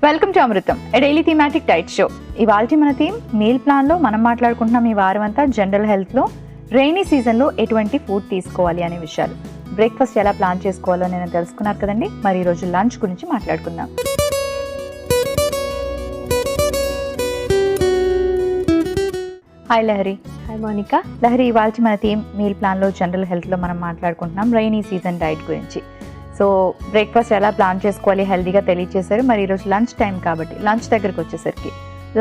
Welcome to Amrutham, A daily thematic diet show. ఇవాల్టి మన theme meal ప్లాన్లో మనం మాట్లాడుకుంటున్నాం ఈ వారం అంతా జనరల్ హెల్త్లో రెయినీ సీజన్లో ఎటువంటి ఫుడ్ తీసుకోవాలి అనే విషయాలు. బ్రేక్ఫాస్ట్ ఎలా ప్లాన్ చేసుకోవాలో నేను తెలుసుకున్నారు కదండి. మరి ఈరోజు లంచ్ గురించి మాట్లాడుకుందాం. హాయ్ లహరి. హాయ్ మోనికా. లహరి, ఇవాల్టి మన థీమ్ మీల్ ప్లాన్లో జనరల్ హెల్త్లో మనం మాట్లాడుకుంటున్నాం రెయినీ సీజన్ డైట్ గురించి. సో బ్రేక్ఫాస్ట్ ఎలా ప్లాన్ చేసుకోవాలి హెల్తీగా తెలియచేశారు. మరి ఈరోజు లంచ్ టైం కాబట్టి లంచ్ దగ్గరికి వచ్చేసరికి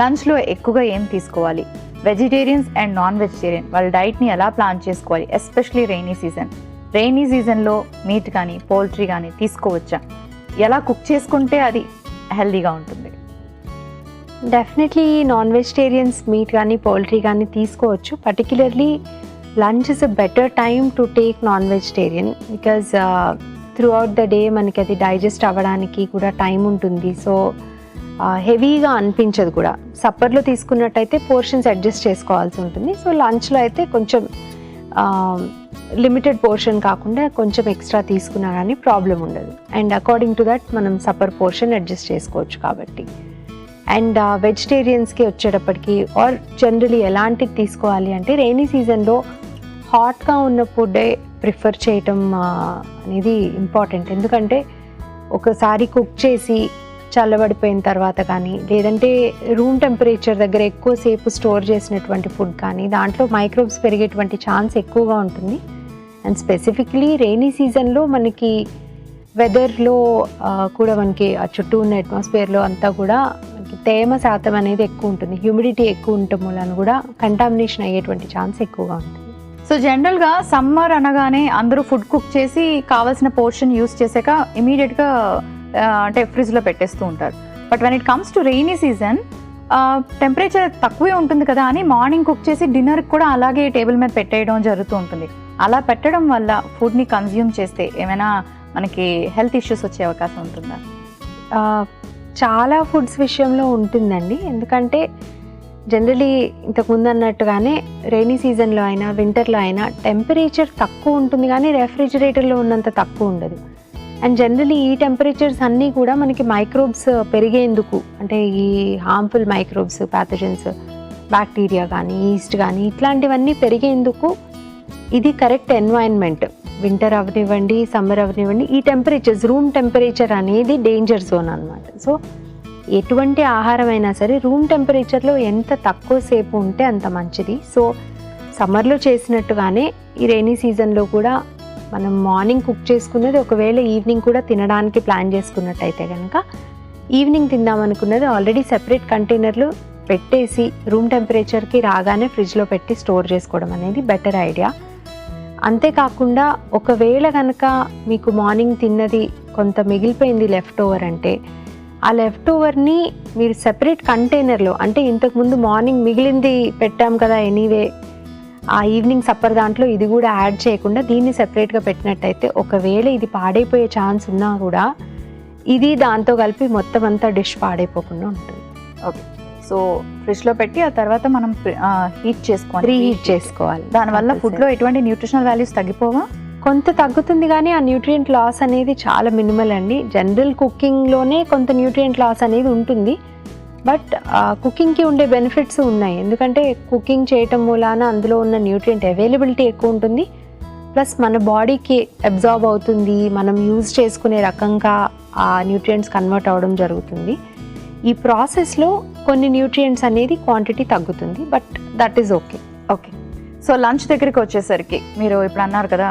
లంచ్లో ఎక్కువగా ఏం తీసుకోవాలి, వెజిటేరియన్స్ అండ్ నాన్ వెజిటేరియన్ వాళ్ళ డైట్ని ఎలా ప్లాన్ చేసుకోవాలి, ఎస్పెషలీ రెయినీ సీజన్లో మీట్ కానీ పౌల్ట్రీ కానీ తీసుకోవచ్చా, ఎలా కుక్ చేసుకుంటే అది హెల్తీగా ఉంటుంది? డెఫినెట్లీ నాన్ వెజిటేరియన్స్ మీట్ కానీ పౌల్ట్రీ కానీ తీసుకోవచ్చు. Particularly lunch is a better time to take non vegetarian because through out the day మనకి అది డైజెస్ట్ అవ్వడానికి కూడా టైం ఉంటుంది. సో హెవీగా అనిపించదు కూడా. సప్పర్లో తీసుకున్నట్టయితే పోర్షన్స్ అడ్జస్ట్ చేసుకోవాల్సి ఉంటుంది. సో లంచ్లో అయితే కొంచెం లిమిటెడ్ పోర్షన్ కాకుండా కొంచెం ఎక్స్ట్రా తీసుకున్నా కానీ ప్రాబ్లం ఉండదు. అండ్ అకార్డింగ్ టు దట్ మనం సప్పర్ పోర్షన్ అడ్జస్ట్ చేసుకోవచ్చు కాబట్టి. అండ్ వెజిటేరియన్స్కి వచ్చేటప్పటికి ఆర్ జనరలీ ఎలాంటిది తీసుకోవాలి అంటే రెయినీ సీజన్లో హాట్గా ఉన్న ఫుడ్డే ప్రిఫర్ చేయటం అనేది ఇంపార్టెంట్. ఎందుకంటే ఒకసారి కుక్ చేసి చల్లబడిపోయిన తర్వాత కానీ లేదంటే రూమ్ టెంపరేచర్ దగ్గర ఎక్కువసేపు స్టోర్ చేసినటువంటి ఫుడ్ కానీ దాంట్లో మైక్రోబ్స్ పెరిగేటువంటి ఛాన్స్ ఎక్కువగా ఉంటుంది. అండ్ స్పెసిఫిక్లీ రెయినీ సీజన్లో మనకి వెదర్లో కూడా మనకి ఆ చుట్టూ ఉన్న అట్మాస్ఫియర్లో అంతా కూడా మనకి తేమ శాతం అనేది ఎక్కువ ఉంటుంది. హ్యూమిడిటీ ఎక్కువ ఉండటం వలన కూడా కంటామినేషన్ అయ్యేటువంటి ఛాన్స్ ఎక్కువగా ఉంటుంది. సో జనరల్గా సమ్మర్ అనగానే అందరూ ఫుడ్ కుక్ చేసి కావాల్సిన పోర్షన్ యూస్ చేసాక ఇమీడియట్గా అంటే ఫ్రిడ్జ్లో పెట్టేస్తూ ఉంటారు. But when it comes to rainy season temperature తక్కువే ఉంటుంది కదా అని మార్నింగ్ కుక్ చేసి డిన్నర్కి కూడా అలాగే టేబుల్ మీద పెట్టేయడం జరుగుతూ ఉంటుంది. అలా పెట్టడం వల్ల ఫుడ్ని కన్జ్యూమ్ చేస్తే ఏమైనా మనకి హెల్త్ ఇష్యూస్ వచ్చే అవకాశం ఉంటుందా? చాలా ఫుడ్స్ విషయంలో ఉంటుందండి. ఎందుకంటే జనరలీ ఇంతకుముందు అన్నట్టుగానే రెయినీ సీజన్లో అయినా వింటర్లో అయినా టెంపరేచర్ తక్కువ ఉంటుంది కానీ రెఫ్రిజిరేటర్లో ఉన్నంత తక్కువ ఉండదు. అండ్ జనరలీ ఈ టెంపరేచర్స్ అన్నీ కూడా మనకి మైక్రోబ్స్ పెరిగేందుకు, అంటే ఈ హార్మ్ఫుల్ మైక్రోబ్స్, ప్యాథజన్స్, బ్యాక్టీరియా కానీ ఈస్ట్ కానీ ఇట్లాంటివన్నీ పెరిగేందుకు ఇది కరెక్ట్ ఎన్వైరన్మెంట్. వింటర్ అవనివ్వండి, సమ్మర్ అవనివ్వండి, ఈ టెంపరేచర్స్ రూమ్ టెంపరేచర్ అనేది డేంజర్ జోన్ అనమాట. సో ఎటువంటి ఆహారం అయినా సరే రూమ్ టెంపరేచర్లో ఎంత తక్కువ సేపు ఉంటే అంత మంచిది. సో సమ్మర్లో చేసినట్టుగానే ఈ రెయినీ సీజన్లో కూడా మనం మార్నింగ్ కుక్ చేసుకున్నది ఒకవేళ ఈవినింగ్ కూడా తినడానికి ప్లాన్ చేసుకున్నట్టయితే కనుక ఈవినింగ్ తిందామనుకున్నది ఆల్రెడీ సెపరేట్ కంటైనర్లు పెట్టేసి రూమ్ టెంపరేచర్కి రాగానే ఫ్రిడ్జ్లో పెట్టి స్టోర్ చేసుకోవడం అనేది బెటర్ ఐడియా. అంతేకాకుండా ఒకవేళ కనుక మీకు మార్నింగ్ తిన్నది కొంత మిగిలిపోయింది లెఫ్ట్ ఓవర్ అంటే ఆ లెఫ్ట్ ఓవర్ని మీరు సెపరేట్ కంటైనర్లో, అంటే ఇంతకుముందు మార్నింగ్ మిగిలింది పెట్టాం కదా ఎనీవే ఆ ఈవినింగ్ సప్పర్ దాంట్లో ఇది కూడా యాడ్ చేయకుండా దీన్ని సెపరేట్గా పెట్టినట్టయితే ఒకవేళ ఇది పాడైపోయే ఛాన్స్ ఉన్నా కూడా ఇది దాంతో కలిపి మొత్తం అంతా డిష్ పాడైపోకుండా ఉంటుంది. ఓకే, సో ఫ్రిడ్జ్లో పెట్టి ఆ తర్వాత మనం రీహీట్ చేసుకోవాలి. దానివల్ల ఫుడ్లో ఎటువంటి న్యూట్రిషనల్ వాల్యూస్ తగ్గిపోవా? కొంత తగ్గుతుంది కానీ ఆ న్యూట్రియంట్ లాస్ అనేది చాలా మినిమల్ అండి. జనరల్ కుకింగ్లోనే కొంత న్యూట్రియంట్ లాస్ అనేది ఉంటుంది. బట్ కుకింగ్కి ఉండే బెనిఫిట్స్ ఉన్నాయి. ఎందుకంటే కుకింగ్ చేయటం మూలాన అందులో ఉన్న న్యూట్రియంట్ అవైలబిలిటీ ఎక్కువ ఉంటుంది. ప్లస్ మన బాడీకి అబ్జార్బ్ అవుతుంది, మనం యూజ్ చేసుకునే రకంగా ఆ న్యూట్రియంట్స్ కన్వర్ట్ అవ్వడం జరుగుతుంది. ఈ ప్రాసెస్లో కొన్ని న్యూట్రియంట్స్ అనేది క్వాంటిటీ తగ్గుతుంది, but that is okay. Okay, so lunch దగ్గరికి వచ్చేసరికి మీరు ఇప్పుడు అన్నారు కదా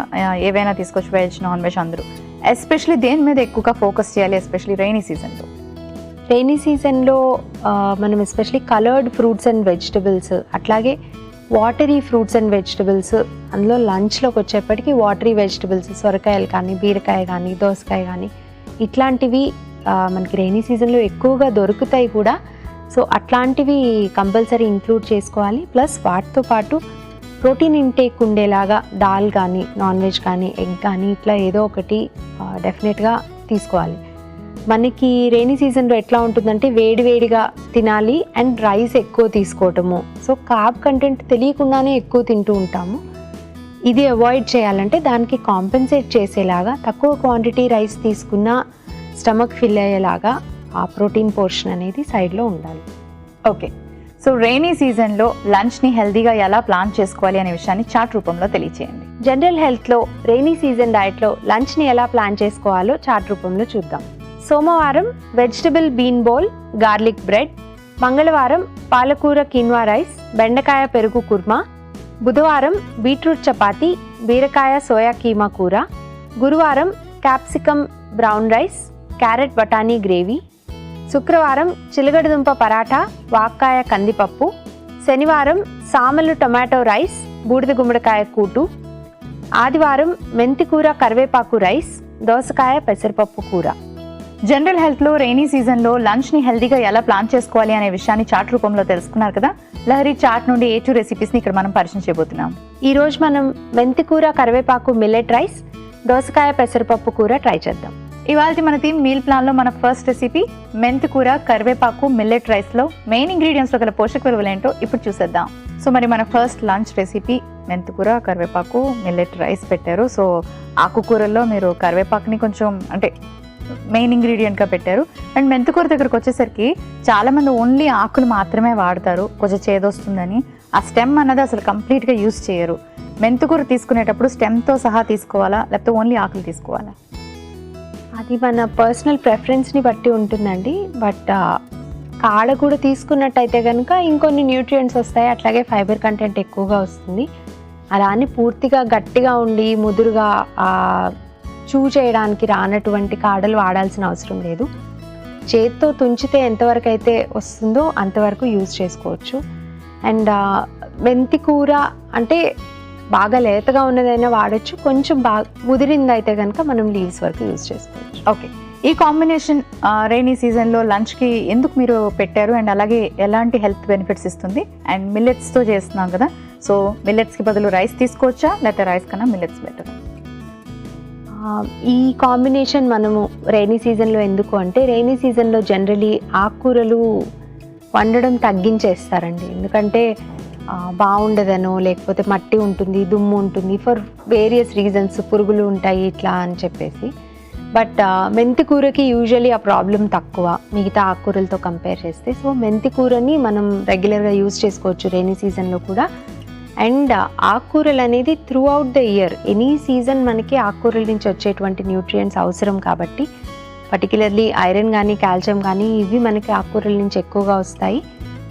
ఏవైనా తీసుకోవచ్చు, వెజ్ నాన్ వెజ్ అందరూ. ఎస్పెషలీ దేని మీద ఎక్కువగా ఫోకస్ చేయాలి ఎస్పెషలీ రెయినీ సీజన్లో? రెయినీ సీజన్లో మనం especially coloured fruits and vegetables, అట్లాగే వాటరీ ఫ్రూట్స్ అండ్ వెజిటబుల్స్, అందులో లంచ్లోకి వచ్చేప్పటికి వాటరీ వెజిటబుల్స్, సొరకాయలు కానీ బీరకాయ కానీ దోసకాయ కానీ ఇట్లాంటివి మనకి రెయినీ సీజన్లో ఎక్కువగా దొరుకుతాయి కూడా. సో అట్లాంటివి కంపల్సరీ ఇంక్లూడ్ చేసుకోవాలి. ప్లస్ వాటితో పాటు ప్రోటీన్ ఇంటేక్ ఉండేలాగా దాల్ కానీ నాన్ వెజ్ కానీ ఎగ్ కానీ ఇట్లా ఏదో ఒకటి డెఫినెట్గా తీసుకోవాలి. మనకి రెయినీ సీజన్లో ఎట్లా ఉంటుందంటే వేడివేడిగా తినాలి అండ్ రైస్ ఎక్కువ తీసుకోవటము. సో కార్బ్ కంటెంట్ తెలియకుండానే ఎక్కువ తింటూ ఉంటాము. ఇది అవాయిడ్ చేయాలంటే దానికి కాంపెన్సేట్ చేసేలాగా తక్కువ క్వాంటిటీ రైస్ తీసుకున్న స్టమక్ ఫిల్ అయ్యేలాగా ఆ ప్రోటీన్ పోర్షన్ అనేది సైడ్లో ఉండాలి. ఓకే, సో రెయినీ సీజన్లో లంచ్ని హెల్దీగా ఎలా ప్లాన్ చేసుకోవాలి అనే విషయాన్ని చార్ట్ రూపంలో తెలియచేయండి. జనరల్ హెల్త్లో రెయినీ సీజన్ డయట్లో లంచ్ని ఎలా ప్లాన్ చేసుకోవాలో చార్ట్ రూపంలో చూద్దాం. సోమవారం vegetable bean bowl, garlic bread. మంగళవారం పాలకూర కిన్వా రైస్, బెండకాయ పెరుగు కుర్మా. బుధవారం బీట్రూట్ చపాతీ, బీరకాయ సోయా కీమా కూర. గురువారం క్యాప్సికమ్ బ్రౌన్ రైస్, క్యారెట్ బఠానీ గ్రేవీ. శుక్రవారం చిలగడదుంప పరాఠా, వాక్కాయ కందిపప్పు. శనివారం సామలు టొమాటో రైస్, బూడిద గుమ్మడికాయ కూటు. ఆదివారం మెంతికూర కరివేపాకు రైస్, దోసకాయ పెసరపప్పు కూర. జనరల్ హెల్త్లో రెయినీ సీజన్లో లంచ్ని హెల్తీగా ఎలా ప్లాన్ చేసుకోవాలి అనే విషయాన్ని చార్ట్ రూపంలో తెలుసుకున్నారు కదా. లహరి చార్ట్ నుండి A2 రెసిపీస్ని ఇక్కడ మనం పరిచయం చేయబోతున్నాం. ఈరోజు మనం మెంతికూర కరివేపాకు మిల్లెట్ రైస్, దోసకాయ పెసరపప్పు కూర ట్రై చేద్దాం. ఇవాళ మన థీమ్ మీల్ ప్లాన్లో మన ఫస్ట్ రెసిపీ మెంతికూర కరివేపాకు మిల్లెట్ రైస్లో మెయిన్ ఇంగ్రీడియంట్స్లో గల పోషక విలువలు ఏంటో ఇప్పుడు చూసేద్దాం. సో మరి మన ఫస్ట్ లంచ్ రెసిపీ మెంతికూర కరివేపాకు మిల్లెట్ రైస్ పెట్టారు. సో ఆకుకూరల్లో మీరు కరివేపాకుని కొంచెం అంటే మెయిన్ ఇంగ్రీడియంట్గా పెట్టారు. అండ్ మెంతికూర దగ్గరకు వచ్చేసరికి చాలామంది ఓన్లీ ఆకులు మాత్రమే వాడతారు, కొంచెం చేదొస్తుందని. ఆ స్టెమ్ అన్నది అసలు కంప్లీట్గా యూస్ చేయరు. మెంతికూర తీసుకునేటప్పుడు స్టెమ్తో సహా తీసుకోవాలా లేకపోతే ఓన్లీ ఆకులు తీసుకోవాలా? అది మన పర్సనల్ ప్రెఫరెన్స్ని బట్టి ఉంటుందండి. బట్ కాడ కూడా తీసుకున్నట్టయితే కనుక ఇంకొన్ని న్యూట్రియంట్స్ వస్తాయి, అట్లాగే ఫైబర్ కంటెంట్ ఎక్కువగా వస్తుంది. అలా అని పూర్తిగా గట్టిగా ఉండి ముదురుగా చూ చేయడానికి రానటువంటి కాడలు వాడాల్సిన అవసరం లేదు. చేత్తో తుంచితే ఎంతవరకు అయితే వస్తుందో అంతవరకు యూజ్ చేసుకోవచ్చు. అండ్ మెంతి కూర అంటే బాగా లేతగా ఉన్నదైనా వాడచ్చు, కొంచెం బాగా ముదిరింది అయితే కనుక మనం లీవ్స్ వరకు యూజ్ చేసుకోవచ్చు. ఓకే, ఈ కాంబినేషన్ రెయినీ సీజన్లో లంచ్కి ఎందుకు మీరు పెట్టారు అండ్ అలాగే ఎలాంటి హెల్త్ బెనిఫిట్స్ ఇస్తుంది? అండ్ మిల్లెట్స్తో చేస్తున్నాం కదా, సో మిల్లెట్స్కి బదులు రైస్ తీసుకోవచ్చా లేకపోతే రైస్ కన్నా మిల్లెట్స్ బెటర్? ఈ కాంబినేషన్ మనము రెయినీ సీజన్లో ఎందుకు అంటే, రెయినీ సీజన్లో జనరలీ ఆకుకూరలు వండడం తగ్గించేస్తారండి. ఎందుకంటే బాగుండదనో లేకపోతే మట్టి ఉంటుంది, దుమ్ము ఉంటుంది, ఫర్ వేరియస్ రీజన్స్, పురుగులు ఉంటాయి ఇట్లా అని చెప్పేసి. బట్ మెంతి కూరకి యూజువలీ ఆ ప్రాబ్లం తక్కువ మిగతా ఆకుకూరలతో కంపేర్ చేస్తే. సో మెంతి కూరని మనం రెగ్యులర్గా యూజ్ చేసుకోవచ్చు రెయినీ సీజన్లో కూడా. అండ్ ఆకుకూరలు అనేది through out the year, any season మనకి ఆకుకూరల నుంచి వచ్చేటువంటి న్యూట్రియంట్స్ అవసరం కాబట్టి, పర్టికులర్లీ ఐరన్ కానీ కాల్షియం కానీ ఇవి మనకి ఆకుకూరల నుంచి ఎక్కువగా వస్తాయి.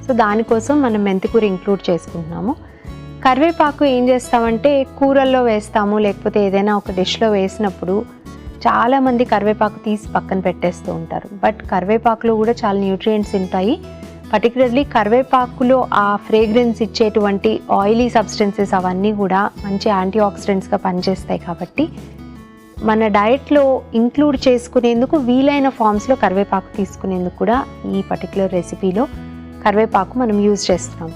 సో దానికోసం మనం మెంతికూర ఇంక్లూడ్ చేసుకుంటున్నాము. కరివేపాకు ఏం చేస్తామంటే కూరల్లో వేస్తాము, లేకపోతే ఏదైనా ఒక డిష్లో వేసినప్పుడు చాలామంది కరివేపాకు తీసి పక్కన పెట్టేస్తూ ఉంటారు. బట్ కరివేపాకులో కూడా చాలా న్యూట్రియంట్స్ ఉంటాయి. పర్టికులర్లీ కరివేపాకులో ఆ ఫ్రేగ్రెన్స్ ఇచ్చేటువంటి ఆయిలీ సబ్స్టెన్సెస్ అవన్నీ కూడా మంచి యాంటీ ఆక్సిడెంట్స్గా పనిచేస్తాయి. కాబట్టి మన డయట్లో ఇంక్లూడ్ చేసుకునేందుకు వీలైన ఫామ్స్లో కరివేపాకు తీసుకునేందుకు కూడా ఈ పర్టికులర్ రెసిపీలో కరివేపాకు మనం యూజ్ చేస్తున్నాం.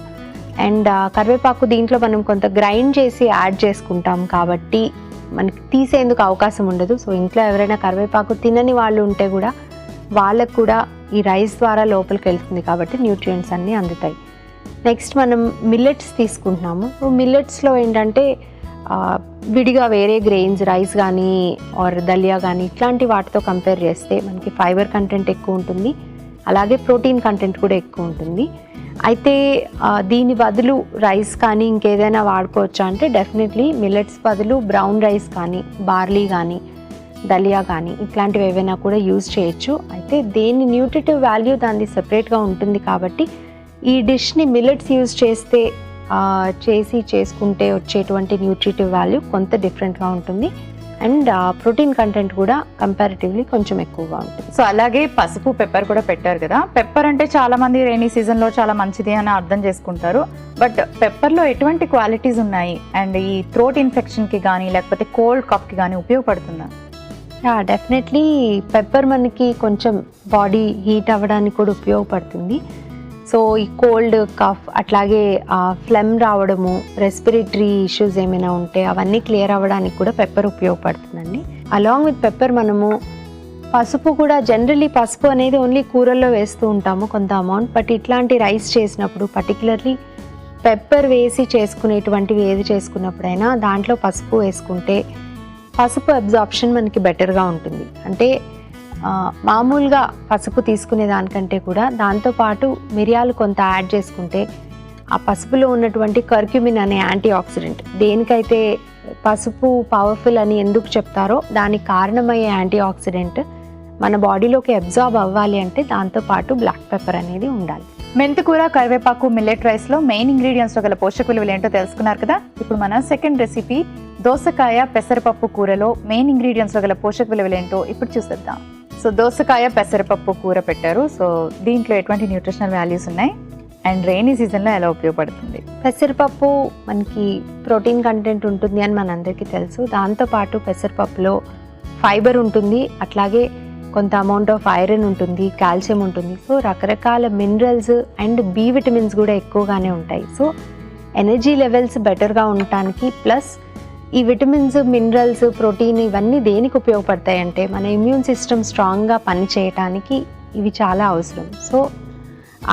అండ్ కరివేపాకు దీంట్లో మనం కొంత గ్రైండ్ చేసి యాడ్ చేసుకుంటాం కాబట్టి మనకి తీసేందుకు అవకాశం ఉండదు. సో ఇంట్లో ఎవరైనా కరివేపాకు తినని వాళ్ళు ఉంటే కూడా వాళ్ళకు కూడా ఈ రైస్ ద్వారా లోపలికి వెళ్తుంది కాబట్టి న్యూట్రియంట్స్ అన్నీ అందుతాయి. నెక్స్ట్ మనం మిల్లెట్స్ తీసుకుంటున్నాము. మిల్లెట్స్లో ఏంటంటే విడిగా వేరే గ్రెయిన్స్ రైస్ కానీ ఆర్ దలియా కానీ ఇట్లాంటి వాటితో కంపేర్ చేస్తే మనకి ఫైబర్ కంటెంట్ ఎక్కువ ఉంటుంది, అలాగే ప్రోటీన్ కంటెంట్ కూడా ఎక్కువ ఉంటుంది. అయితే దీని బదులు రైస్ కానీ ఇంకేదైనా వాడుకోవచ్చా అంటే డెఫినెట్లీ మిల్లెట్స్ బదులు బ్రౌన్ రైస్ కానీ బార్లీ కానీ దలియా కానీ ఇట్లాంటివి ఏవైనా కూడా యూజ్ చేయొచ్చు. అయితే దేని న్యూట్రిటివ్ వాల్యూ దాన్ని సెపరేట్గా ఉంటుంది కాబట్టి ఈ డిష్ని మిల్లెట్స్ యూజ్ చేసుకుంటే వచ్చేటువంటి న్యూట్రిటివ్ వాల్యూ కొంత డిఫరెంట్గా ఉంటుంది. అండ్ ప్రోటీన్ కంటెంట్ కూడా కంపారిటివ్లీ కొంచెం ఎక్కువగా ఉంటుంది. సో అలాగే పసుపు, పెప్పర్ కూడా పెట్టారు కదా. పెప్పర్ అంటే చాలా మంది రెయినీ సీజన్లో చాలా మంచిది అని అర్థం చేసుకుంటారు. బట్ పెప్పర్లో ఎటువంటి క్వాలిటీస్ ఉన్నాయి అండ్ ఈ థ్రోట్ ఇన్ఫెక్షన్కి కానీ లేకపోతే కోల్డ్ కాఫ్కి కానీ ఉపయోగపడుతుందా? డెఫినెట్లీ పెప్పర్ మనకి కొంచెం బాడీ హీట్ అవ్వడానికి కూడా ఉపయోగపడుతుంది. సో ఈ కోల్డ్ కఫ్ అట్లాగే ఫ్లెమ్ రావడము, రెస్పిరేటరీ ఇష్యూస్ ఏమైనా ఉంటే అవన్నీ క్లియర్ అవ్వడానికి కూడా పెప్పర్ ఉపయోగపడుతుందండి. అలాంగ్ విత్ పెప్పర్ మనము పసుపు కూడా, జనరలీ పసుపు అనేది ఓన్లీ కూరల్లో వేస్తూ ఉంటాము కొంత అమౌంట్. బట్ ఇట్లాంటి రైస్ చేసినప్పుడు పర్టికులర్లీ పెప్పర్ వేసి చేసుకునేటువంటివి ఏది చేసుకున్నప్పుడైనా దాంట్లో పసుపు వేసుకుంటే పసుపు అబ్జార్ప్షన్ మనకి బెటర్గా ఉంటుంది. అంటే మామూలుగా పసుపు తీసుకునే దానికంటే కూడా దాంతోపాటు మిరియాలు కొంత యాడ్ చేసుకుంటే ఆ పసుపులో ఉన్నటువంటి కర్క్యూమిన్ అనే యాంటీ ఆక్సిడెంట్, దేనికైతే పసుపు పవర్ఫుల్ అని ఎందుకు చెప్తారో దానికి కారణమయ్యే యాంటీ ఆక్సిడెంట్ మన బాడీలోకి అబ్జార్బ్ అవ్వాలి అంటే దాంతోపాటు బ్లాక్ పెప్పర్ అనేది ఉండాలి. మెంతికూర, కరివేపాకు, మిల్లెట్ రైస్లో మెయిన్ ఇంగ్రీడియంట్స్లో గల పోషక విలువలు ఏంటో తెలుసుకున్నారు కదా. ఇప్పుడు మన సెకండ్ రెసిపీ దోసకాయ పెసరపప్పు కూరలో మెయిన్ ఇంగ్రీడియంట్స్లో గల పోషక విలువలు ఏంటో ఇప్పుడు చూసేద్దాం. సో దోసకాయ పెసరపప్పు కూర పెట్టారు. సో దీంట్లో ఎటువంటి న్యూట్రిషనల్ వాల్యూస్ ఉన్నాయి అండ్ రెయినీ సీజన్లో ఎలా ఉపయోగపడుతుంది? పెసరపప్పు మనకి ప్రోటీన్ కంటెంట్ ఉంటుంది అని మనందరికీ తెలుసు. దాంతోపాటు పెసరపప్పులో ఫైబర్ ఉంటుంది, అట్లాగే కొంత అమౌంట్ ఆఫ్ ఐరన్ ఉంటుంది, కాల్షియం ఉంటుంది. సో రకరకాల మినరల్స్ అండ్ బి విటమిన్స్ కూడా ఎక్కువగానే ఉంటాయి. సో ఎనర్జీ లెవెల్స్ బెటర్గా ఉండటానికి ప్లస్ ఈ విటమిన్స్, మినరల్స్, ప్రోటీన్ ఇవన్నీ దేనికి ఉపయోగపడతాయి అంటే మన ఇమ్యూన్ సిస్టమ్ స్ట్రాంగ్గా పనిచేయటానికి ఇవి చాలా అవసరం. సో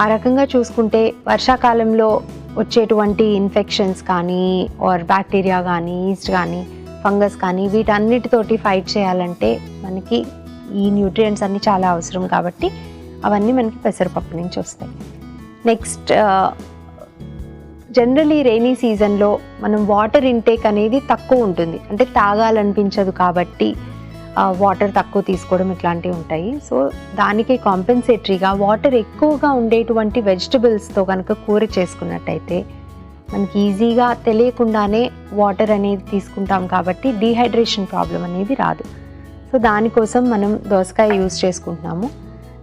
ఆ రకంగా చూసుకుంటే వర్షాకాలంలో వచ్చేటువంటి ఇన్ఫెక్షన్స్ కానీ ఆర్ బ్యాక్టీరియా కానీ, ఈస్ట్ కానీ, ఫంగస్ కానీ వీటన్నిటితోటి ఫైట్ చేయాలంటే మనకి ఈ న్యూట్రియంట్స్ అన్నీ చాలా అవసరం కాబట్టి అవన్నీ మనకి పెసరపప్పు నుంచి వస్తాయి. నెక్స్ట్ జనరలీ రెయినీ సీజన్లో మనం వాటర్ ఇంటేక్ అనేది తక్కువ ఉంటుంది, అంటే తాగాలనిపించదు కాబట్టి వాటర్ తక్కువ తీసుకోవడం ఇట్లాంటివి ఉంటాయి. సో దానికి కాంపెన్సేటరీగా వాటర్ ఎక్కువగా ఉండేటువంటి వెజిటబుల్స్తో కనుక కూర చేసుకున్నట్టయితే మనకి ఈజీగా తెలియకుండానే వాటర్ అనేది తీసుకుంటాం కాబట్టి డీహైడ్రేషన్ ప్రాబ్లం అనేది రాదు. సో దానికోసం మనం దోసకాయ యూజ్ చేసుకుంటున్నాము.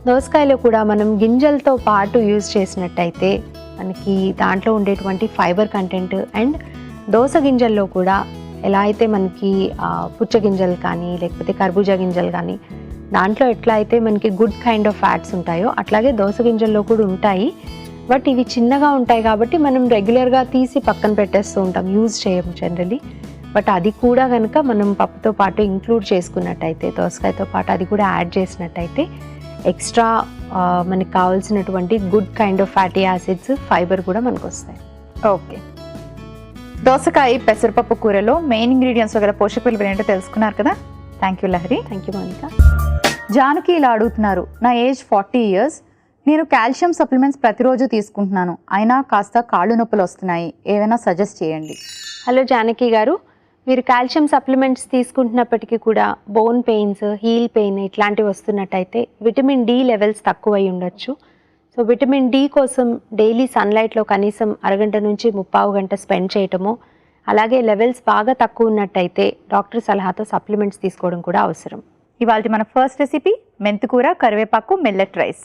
దోసకాయలో కూడా మనం గింజలతో పాటు యూజ్ చేసినట్టయితే మనకి దాంట్లో ఉండేటువంటి ఫైబర్ కంటెంట్ అండ్ దోస గింజల్లో కూడా ఎలా అయితే మనకి పుచ్చ గింజలు కానీ లేకపోతే కర్బూజా గింజలు కానీ దాంట్లో ఎట్లా అయితే మనకి గుడ్ కైండ్ ఆఫ్ ఫ్యాట్స్ ఉంటాయో అట్లాగే దోస గింజల్లో కూడా ఉంటాయి. బట్ ఇవి చిన్నగా ఉంటాయి కాబట్టి మనం రెగ్యులర్గా తీసి పక్కన పెట్టేస్తూ ఉంటాం, యూజ్ చేయము జనరలీ. బట్ అది కూడా కనుక మనం పప్పుతో పాటు ఇంక్లూడ్ చేసుకున్నట్టయితే, దోసకాయతో పాటు అది కూడా యాడ్ చేసినట్టయితే ఎక్స్ట్రా మనకి కావాల్సినటువంటి good kind of fatty acids, fibre కూడా మనకు వస్తాయి. ఓకే, దోసకాయ పెసరపప్పు కూరలో మెయిన్ ఇంగ్రీడియంట్స్ గల పోషక విలువలు ఏంటో తెలుసుకున్నారు కదా. Thank you Lahari. Thank you Monica. Janaki ఇలా అడుగుతున్నారు, నా ఏజ్ 40 years, నేను కాల్షియం సప్లిమెంట్స్ ప్రతిరోజు తీసుకుంటున్నాను, అయినా కాస్త కాళ్ళు నొప్పులు వస్తున్నాయి, ఏమైనా సజెస్ట్ చేయండి. హలో జానకి గారు, మీరు కాల్షియం సప్లిమెంట్స్ తీసుకుంటున్నప్పటికీ కూడా బోన్ పెయిన్స్, హీల్ పెయిన్ ఇట్లాంటివి వస్తున్నట్టయితే విటమిన్ డి లెవెల్స్ తక్కువ అయి ఉండొచ్చు. సో విటమిన్ డి కోసం డైలీ సన్లైట్లో కనీసం అరగంట నుంచి 30 గంట స్పెండ్ చేయటము, అలాగే లెవెల్స్ బాగా తక్కువ ఉన్నట్టయితే డాక్టర్ సలహాతో సప్లిమెంట్స్ తీసుకోవడం కూడా అవసరం. ఇవాళ మన ఫస్ట్ రెసిపీ మెంతికూర, కరివేపాకు, మిల్లెట్ రైస్.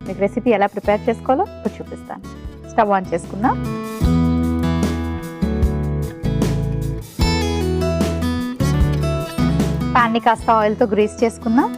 మీకు రెసిపీ ఎలా ప్రిపేర్ చేసుకోవాలో ఇప్పుడు చూపిస్తాను. స్టవ్ ఆన్ చేసుకుందాం. ప్యాన్ని కాస్త ఆయిల్తో గ్రీస్ చేసుకుందాం.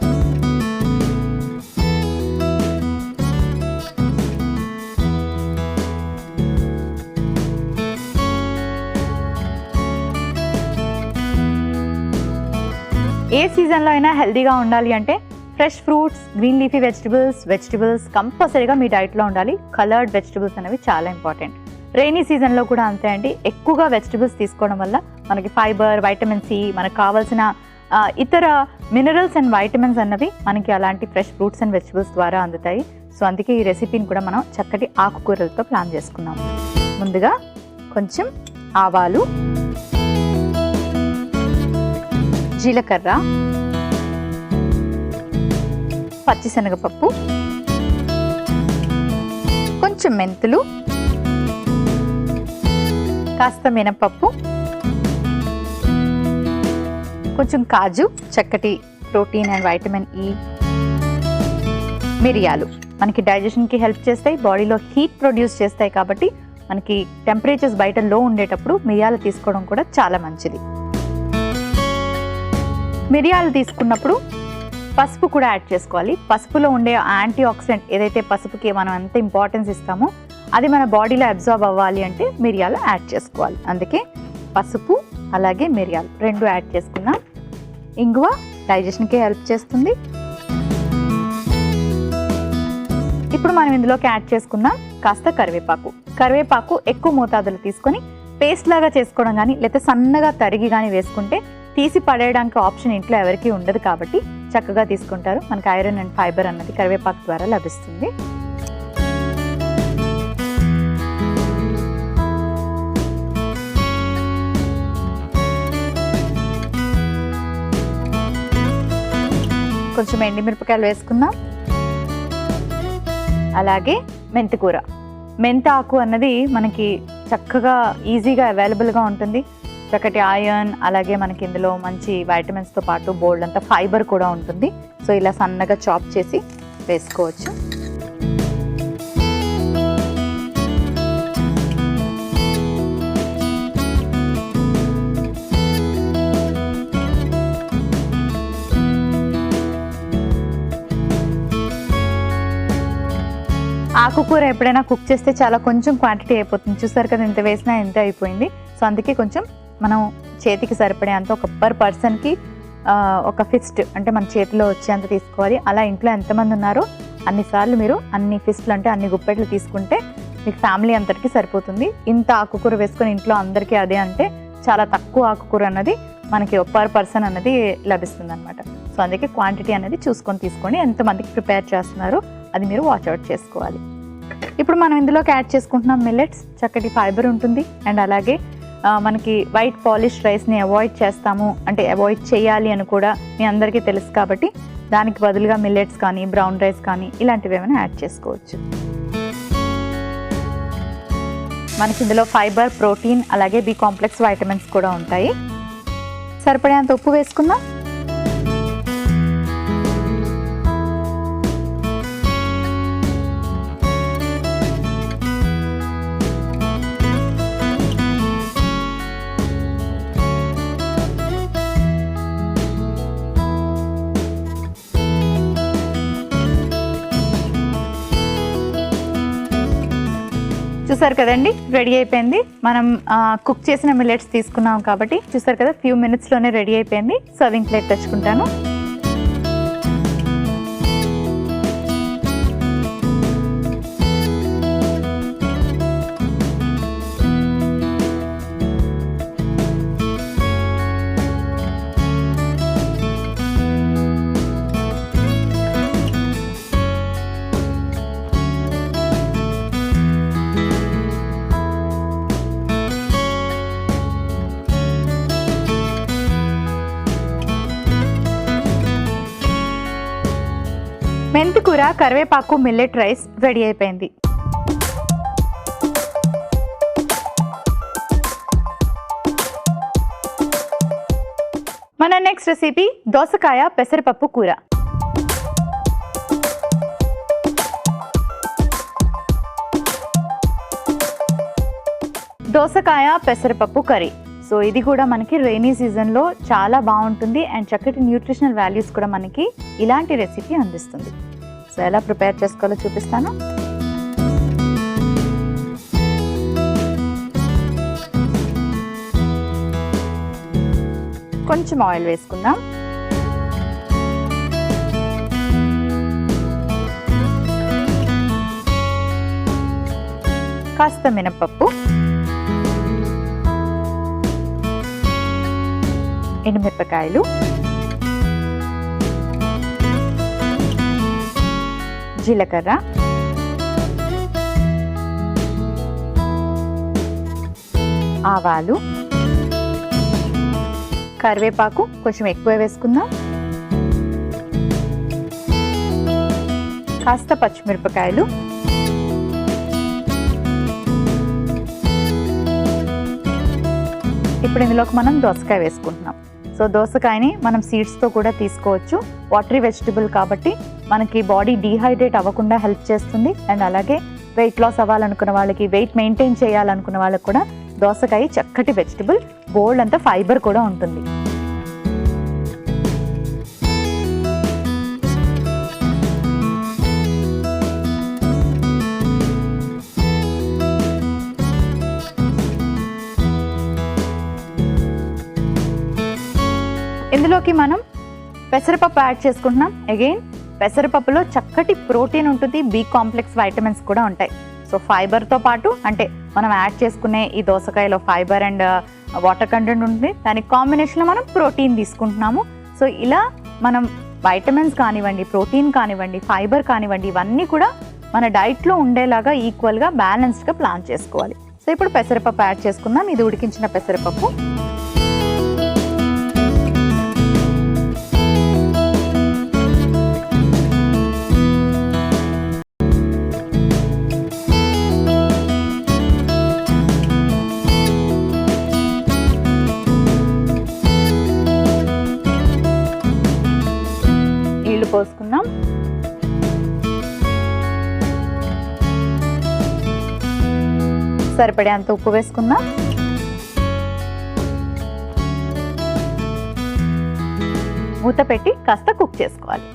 ఏ సీజన్లో అయినా హెల్తీగా ఉండాలి అంటే fresh fruits, green leafy vegetables కంపల్సరీగా మీ డైట్లో ఉండాలి. కలర్డ్ వెజిటబుల్స్ అనేవి చాలా ఇంపార్టెంట్. రెయినీ సీజన్లో కూడా అంతే అండి. ఎక్కువగా వెజిటబుల్స్ తీసుకోవడం వల్ల మనకి ఫైబర్, వైటమిన్ సి, మనకు కావాల్సిన ఇతర మినరల్స్ అండ్ వైటమిన్స్ అన్నవి మనకి అలాంటి ఫ్రెష్ ఫ్రూట్స్ అండ్ వెజిటబుల్స్ ద్వారా అందుతాయి. సో అందుకే ఈ రెసిపీని కూడా మనం చక్కటి ఆకుకూరలతో ప్లాన్ చేసుకున్నాం. ముందుగా కొంచెం ఆవాలు, జీలకర్ర, పచ్చిశనగపప్పు, కొంచెం మెంతులు, కాస్త మినపప్పు, కొంచెం కాజు, చక్కటి ప్రోటీన్ అండ్ వైటమిన్ ఈ, మిరియాలు మనకి డైజెషన్కి హెల్ప్ చేస్తాయి, బాడీలో హీట్ ప్రొడ్యూస్ చేస్తాయి కాబట్టి మనకి టెంపరేచర్స్ బయట లో ఉండేటప్పుడు మిరియాలు తీసుకోవడం కూడా చాలా మంచిది. మిరియాలు తీసుకున్నప్పుడు పసుపు కూడా యాడ్ చేసుకోవాలి. పసుపులో ఉండే యాంటీ ఆక్సిడెంట్ ఏదైతే పసుపుకి మనం ఎంత ఇంపార్టెన్స్ ఇస్తామో అది మన బాడీలో అబ్జార్బ్ అవ్వాలి అంటే మిరియాలు యాడ్ చేసుకోవాలి. అందుకే పసుపు అలాగే మిరియాలు రెండు యాడ్ చేసుకున్నాం. ఇంగువ డైజెషన్కి హెల్ప్ చేస్తుంది. ఇప్పుడు మనం ఇందులోకి యాడ్ చేసుకుందాం కాస్త కరివేపాకు. కరివేపాకు ఎక్కువ మోతాదులు తీసుకొని పేస్ట్ లాగా చేసుకోవడం కానీ లేకపోతే సన్నగా తరిగి కానీ వేసుకుంటే తీసి పడేయడానికి ఆప్షన్ ఇంట్లో ఎవరికీ ఉండదు కాబట్టి చక్కగా తీసుకుంటారు. మనకి ఐరన్ అండ్ ఫైబర్ అన్నది కరివేపాకు ద్వారా లభిస్తుంది. కొంచెం ఎండుమిరపకాయలు వేసుకుందాం. అలాగే మెంతికూర, మెంతాకు అన్నది మనకి చక్కగా ఈజీగా అవైలబుల్గా ఉంటుంది. చక్కటి ఐరన్, అలాగే మనకి ఇందులో మంచి వైటమిన్స్తో పాటు బోల్డ్ అంతా ఫైబర్ కూడా ఉంటుంది. సో ఇలా సన్నగా చాప్ చేసి వేసుకోవచ్చు. ఆకుకూర ఎప్పుడైనా కుక్ చేస్తే చాలా కొంచెం క్వాంటిటీ అయిపోతుంది. చూసారు కదా, ఎంత వేసినా ఎంత అయిపోయింది. సో అందుకే కొంచెం మనం చేతికి సరిపడే అంత ఒక పర్ పర్సన్కి ఒక ఫిస్ట్ అంటే మన చేతిలో వచ్చేంత తీసుకోవాలి. అలా ఇంట్లో ఎంతమంది ఉన్నారో అన్నిసార్లు మీరు అన్ని ఫిస్ట్లు అంటే అన్ని గుప్పెట్లు తీసుకుంటే మీకు ఫ్యామిలీ అంతటికి సరిపోతుంది. ఇంత ఆకుకూర వేసుకొని ఇంట్లో అందరికీ అదే అంటే చాలా తక్కువ ఆకుకూర అన్నది మనకి పర్ పర్సన్ అన్నది లభిస్తుంది అనమాట. సో అందుకే క్వాంటిటీ అనేది చూసుకొని తీసుకోండి. ఎంతమందికి ప్రిపేర్ చేస్తున్నారో అది మీరు వాచ్అవుట్ చేసుకోవాలి. ఇప్పుడు మనం ఇందులోకి యాడ్ చేసుకుంటున్నాం మిల్లెట్స్. చక్కటి ఫైబర్ ఉంటుంది అండ్ అలాగే మనకి వైట్ పాలిష్ రైస్ని అవాయిడ్ చేస్తాము అంటే అవాయిడ్ చేయాలి అని కూడా మీ అందరికీ తెలుసు కాబట్టి దానికి బదులుగా మిల్లెట్స్ కానీ బ్రౌన్ రైస్ కానీ ఇలాంటివి ఏమైనా యాడ్ చేసుకోవచ్చు. మనకి ఇందులో ఫైబర్, ప్రోటీన్ అలాగే బి కాంప్లెక్స్ వైటమిన్స్ కూడా ఉంటాయి. సరిపడేంత ఉప్పు వేసుకుందాం. చూసారు కదండి, రెడీ అయిపోయింది. మనం కుక్ చేసిన మిల్లెట్స్ తీసుకున్నాం కాబట్టి చూసారు కదా, ఫ్యూ మినిట్స్లోనే రెడీ అయిపోయింది. సర్వింగ్ ప్లేట్ తెచ్చుకుంటాను. మెంతికూర, కరివేపాకు, మిల్లెట్ రైస్ రెడీ అయిపోయింది. మన నెక్స్ట్ రెసిపీ దోసకాయ పెసరపప్పు కూర. దోసకాయ పెసరపప్పు కర్రీ. సో ఇది కూడా మనకి రైనీ సీజన్లో చాలా బాగుంటుంది అండ్ చక్కటి న్యూట్రిషనల్ వాల్యూస్ కూడా మనకి ఇలాంటి రెసిపీ అందిస్తుంది. సో ఎలా ప్రిపేర్ చేసుకోవాలో చూపిస్తాను. కొంచెం ఆయిల్ వేసుకుందాం. కాస్త మినపప్పు, ఎండుమిరపకాయలు, జీలకర్ర, ఆవాలు, కరివేపాకు కొంచెం ఎక్కువ వేసుకుందాం, కాస్త పచ్చిమిరపకాయలు, ఇప్పుడు ఇందులోకి మనం దోసకాయ వేసుకుంటున్నాం. సో దోసకాయని మనం సీడ్స్తో కూడా తీసుకోవచ్చు. వాటరీ వెజిటబుల్ కాబట్టి మనకి బాడీ డీహైడ్రేట్ అవ్వకుండా హెల్ప్ చేస్తుంది అండ్ అలాగే వెయిట్ లాస్ అవ్వాలనుకున్న వాళ్ళకి, వెయిట్ మెయింటైన్ చేయాలనుకున్న వాళ్ళకి కూడా దోసకాయ చక్కటి వెజిటబుల్. బోల్డ్ అంతా ఫైబర్ కూడా ఉంటుంది. ఇందులోకి మనం పెసరపప్పు యాడ్ చేసుకుంటున్నాం. అగైన్ పెసరపప్పులో చక్కటి ప్రోటీన్ ఉంటుంది, బి కాంప్లెక్స్ వైటమిన్స్ కూడా ఉంటాయి. సో ఫైబర్తో పాటు అంటే మనం యాడ్ చేసుకునే ఈ దోసకాయలో ఫైబర్ అండ్ వాటర్ కంటెంట్ ఉంటుంది, దానికి కాంబినేషన్లో మనం ప్రోటీన్ తీసుకుంటున్నాము. సో ఇలా మనం వైటమిన్స్ కానివ్వండి, ప్రోటీన్ కానివ్వండి, ఫైబర్ కానివ్వండి, ఇవన్నీ కూడా మన డైట్లో ఉండేలాగా ఈక్వల్గా బ్యాలెన్స్డ్గా ప్లాన్ చేసుకోవాలి. సో ఇప్పుడు పెసరపప్పు యాడ్ చేసుకుందాం. ఇది ఉడికించిన పెసరపప్పు. నీళ్లు పోసుకుందాం. సరిపడేంత ఉప్పు వేసుకుందాం. మూత పెట్టి కాస్త కుక్ చేసుకోవాలి.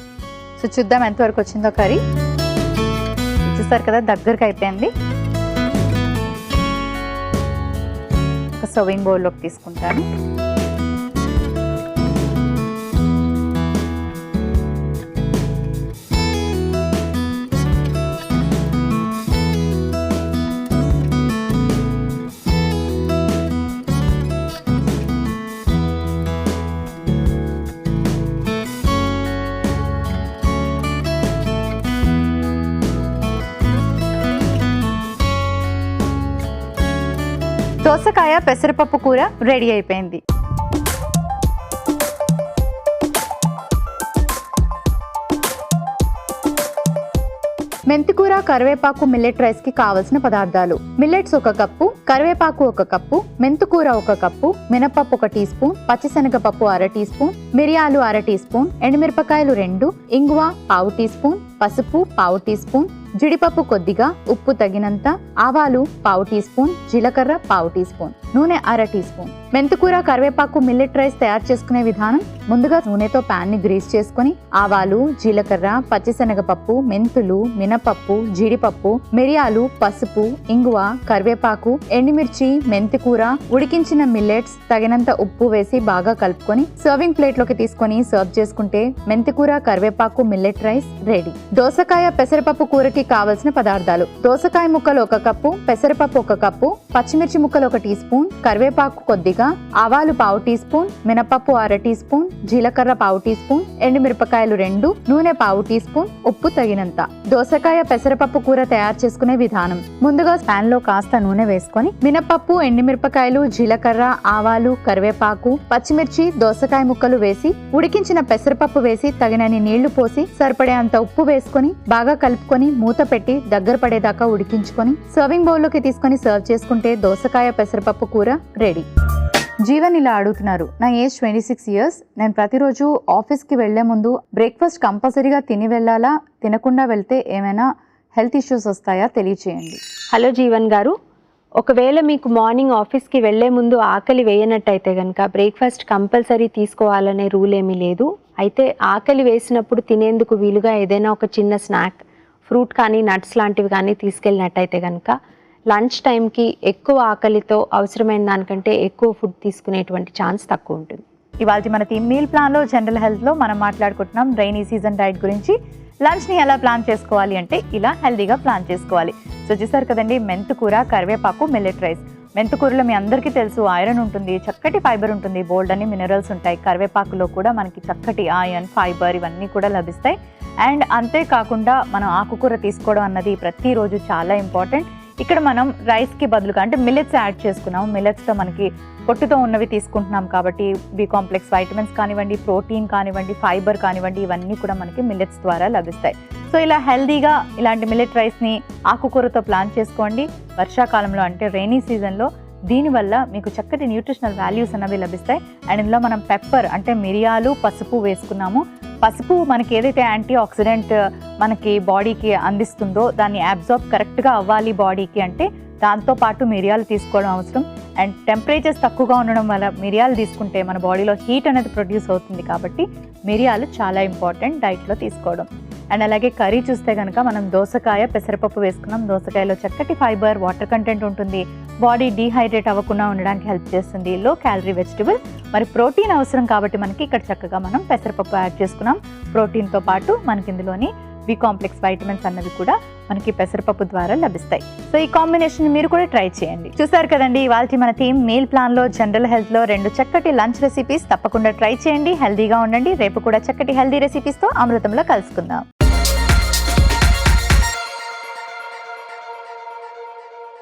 సో చూద్దాం ఎంతవరకు వచ్చిందో కర్రీ. చూసారు కదా, దగ్గరకు అయిపోయింది. ఒక సర్వింగ్ బౌల్లోకి తీసుకుంటాను. దోసకాయ పెసరపప్పు కూర రెడీ అయిపోయింది. మెంతికూర, కరివేపాకు, మిల్లెట్ రైస్ కి కావలసిన పదార్థాలు: మిల్లెట్స్ 1 కప్పు, కరివేపాకు 1 కప్పు, మెంతికూర 1 కప్పు, మినపప్పు 1 టీ స్పూన్, పచ్చిశనగపప్పు 1/2 టీ స్పూన్, మిరియాలు 1/2 టీ స్పూన్, ఎండుమిరపకాయలు 2, ఇంగువ 1/2 టీ స్పూన్, పసుపు 1/2 టీ స్పూన్, జీడిపప్పు కొద్దిగా, ఉప్పు తగినంత, ఆవాలు 1/2 టీ స్పూన్, జీలకర్ర 1/2 టీ స్పూన్, నూనె 1/2 టీ స్పూన్. మెంతికూర, కరివేపాకు, మిల్లెట్ రైస్ తయారు చేసుకునే విధానం: ముందుగా నూనెతో ప్యాన్ ని గ్రీస్ చేసుకుని ఆవాలు, జీలకర్ర, పచ్చిశనగపప్పు, మెంతులు, మినపప్పు, జీడిపప్పు, మిరియాలు, పసుపు, ఇంగువ, కరివేపాకు, ఎండుమిర్చి, మెంతికూర, ఉడికించిన మిల్లెట్స్, తగినంత ఉప్పు వేసి బాగా కలుపుకొని సర్వింగ్ ప్లేట్ లోకి తీసుకొని సర్వ్ చేసుకుంటే మెంతికూర, కరివేపాకు, మిల్లెట్ రైస్ రెడీ. దోసకాయ పెసరపప్పు కూరకి కావలసిన పదార్థాలు: దోసకాయ ముక్కలు 1 కప్పు, పెసరపప్పు 1 కప్పు, పచ్చిమిర్చి ముక్కలు 1 టీ స్పూన్, కరివేపాకు కొద్దిగా, ఆవాలు 1/2 టీ స్పూన్, మినపప్పు 1/2 టీ స్పూన్, జీలకర్ర 1/2 టీ స్పూన్, ఎండుమిరపకాయలు 2, నూనె 1/2 టీ స్పూన్, ఉప్పు తగినంత. దోసకాయ పెసరపప్పు కూర తయారు చేసుకునే విధానం: ముందుగా పాన్ లో కాస్త నూనె వేసుకొని మినపప్పు, ఎండుమిరపకాయలు, జీలకర్ర, ఆవాలు, కరివేపాకు, పచ్చిమిర్చి, దోసకాయ ముక్కలు వేసి ఉడికించిన పెసరపప్పు వేసి తగినన్ని నీళ్లు పోసి సరిపడేంత ఉప్పు వేసుకొని బాగా కలుపుకొని మూత పెట్టి దగ్గర పడేదాకా ఉడికించుకొని సర్వింగ్ బౌల్లోకి తీసుకొని సర్వ్ చేసుకుంటే దోసకాయ పెసరపప్పు కూర రెడీ. జీవన్ ఇలా అడుగుతున్నారు: నా ఏజ్ 26 ఇయర్స్. నేను ప్రతిరోజు ఆఫీస్కి వెళ్లే ముందు బ్రేక్ఫాస్ట్ కంపల్సరీగా తిని వెళ్ళాలా, తినకుండా వెళ్తే ఏమైనా హెల్త్ ఇష్యూస్ వస్తాయా, తెలియచేయండి. హలో జీవన్ గారు, ఒకవేళ మీకు మార్నింగ్ ఆఫీస్కి వెళ్లే ముందు ఆకలి వేయనట్టయితే కనుక బ్రేక్ఫాస్ట్ కంపల్సరీ తీసుకోవాలనే రూల్ ఏమీ లేదు. అయితే ఆకలి వేసినప్పుడు తినేందుకు వీలుగా ఏదైనా ఒక చిన్న స్నాక్, ఫ్రూట్ కానీ నట్స్ లాంటివి కానీ తీసుకెళ్ళినట్టయితే కనుక లంచ్ టైంకి ఎక్కువ ఆకలితో అవసరమైన దానికంటే ఎక్కువ ఫుడ్ తీసుకునేటువంటి ఛాన్స్ తక్కువ ఉంటుంది. ఇవాళ మన టీమ్ మీల్ ప్లాన్లో జనరల్ హెల్త్లో మనం మాట్లాడుకుంటున్నాం రైనీ సీజన్ డైట్ గురించి. లంచ్ని ఎలా ప్లాన్ చేసుకోవాలి అంటే ఇలా హెల్దీగా ప్లాన్ చేసుకోవాలి. సో చూసారు కదండి, మెంతికూర, కరివేపాకు, మిల్లెట్ రైస్. మెంతికూరలో మీ అందరికీ తెలుసు ఐరన్ ఉంటుంది, చక్కటి ఫైబర్ ఉంటుంది, బోల్డ్ అని మినరల్స్ ఉంటాయి. కరివేపాకులో కూడా మనకి చక్కటి ఐరన్, ఫైబర్ ఇవన్నీ కూడా లభిస్తాయి. అండ్ అంతేకాకుండా మనం ఆకుకూర తీసుకోవడం అన్నది ప్రతిరోజు చాలా ఇంపార్టెంట్. ఇక్కడ మనం రైస్కి బదులుగా అంటే మిల్లెట్స్ యాడ్ చేసుకున్నాం. మిల్లెట్స్తో మనకి పొట్టుతో ఉన్నవి తీసుకుంటున్నాం కాబట్టి బి కాంప్లెక్స్ వైటమిన్స్ కానివ్వండి, ప్రోటీన్ కానివ్వండి, ఫైబర్ కానివ్వండి, ఇవన్నీ కూడా మనకి మిల్లెట్స్ ద్వారా లభిస్తాయి. సో ఇలా హెల్దీగా ఇలాంటి మిల్లెట్ రైస్ని ఆకుకూరతో ప్లాన్ చేసుకోండి. వర్షాకాలంలో అంటే రైనీ సీజన్లో దీనివల్ల మీకు చక్కటి న్యూట్రిషనల్ వాల్యూస్ అనేవి లభిస్తాయి. అండ్ ఇందులో మనం పెప్పర్ అంటే మిరియాలు, పసుపు వేసుకున్నాము. పసుపు మనకి ఏదైతే యాంటీ ఆక్సిడెంట్ మనకి బాడీకి అందిస్తుందో దాన్ని అబ్జార్బ్ కరెక్ట్గా అవ్వాలి బాడీకి అంటే దాంతోపాటు మిరియాలు తీసుకోవడం అవసరం. అండ్ టెంపరేచర్స్ తక్కువగా ఉండడం వల్ల మిరియాలు తీసుకుంటే మన బాడీలో హీట్ అనేది ప్రొడ్యూస్ అవుతుంది కాబట్టి మిరియాలు చాలా ఇంపార్టెంట్ డైట్లో తీసుకోవడం. అండ్ అలాగే కర్రీ చూస్తే కనుక మనం దోసకాయ, పెసరపప్పు వేసుకున్నాం. దోసకాయలో చక్కటి ఫైబర్, వాటర్ కంటెంట్ ఉంటుంది. బాడీ డీహైడ్రేట్ అవ్వకుండా ఉండడానికి హెల్ప్ చేస్తుంది. Low calorie vegetable. మరి ప్రోటీన్ అవసరం కాబట్టి మనకి ఇక్కడ చక్కగా మనం పెసరపప్పు యాడ్ చేసుకున్నాం. ప్రోటీన్తో పాటు మనకి ఇందులోని బి కాంప్లెక్స్ వైటమిన్స్ అన్నవి కూడా మనకి పెసరపప్పు ద్వారా లభిస్తాయి. సో ఈ కాంబినేషన్ మీరు కూడా ట్రై చేయండి. చూసారు కదండి, ఇవాళ మన థీమ్ మీల్ ప్లాన్ లో జనరల్ హెల్త్ లో 2 చక్కటి లంచ్ రెసిపీస్. తప్పకుండా ట్రై చేయండి, హెల్దీగా ఉండండి. రేపు కూడా చక్కటి హెల్దీ రెసిపీస్ తో అమృతంలో కలుసుకుందాం.